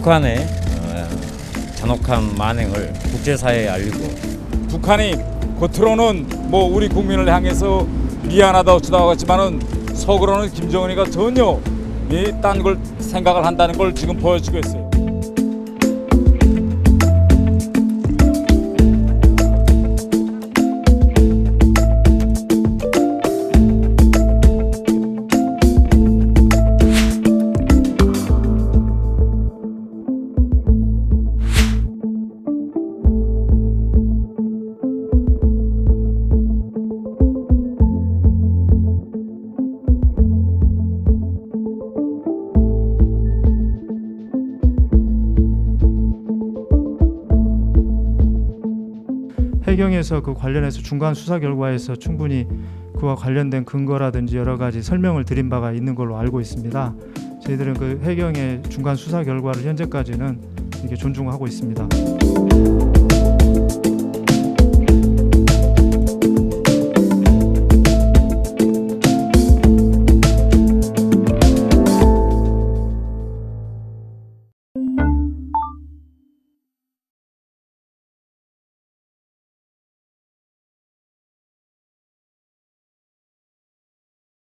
북한의 잔혹한 만행을 국제사회에 알리고 북한이 겉으로는 뭐 우리 국민을 향해서 미안하다 어쩌다 하지만은 속으로는 김정은이가 전혀 딴 걸 생각을 한다는 걸 지금 보여주고 있어요. 해경에서 그 관련해서 중간 수사 결과에서 충분히 그와 관련된 근거라든지 여러 가지 설명을 드린 바가 있는 걸로 알고 있습니다. 저희들은 그 해경의 중간 수사 결과를 현재까지는 이게 존중하고 있습니다.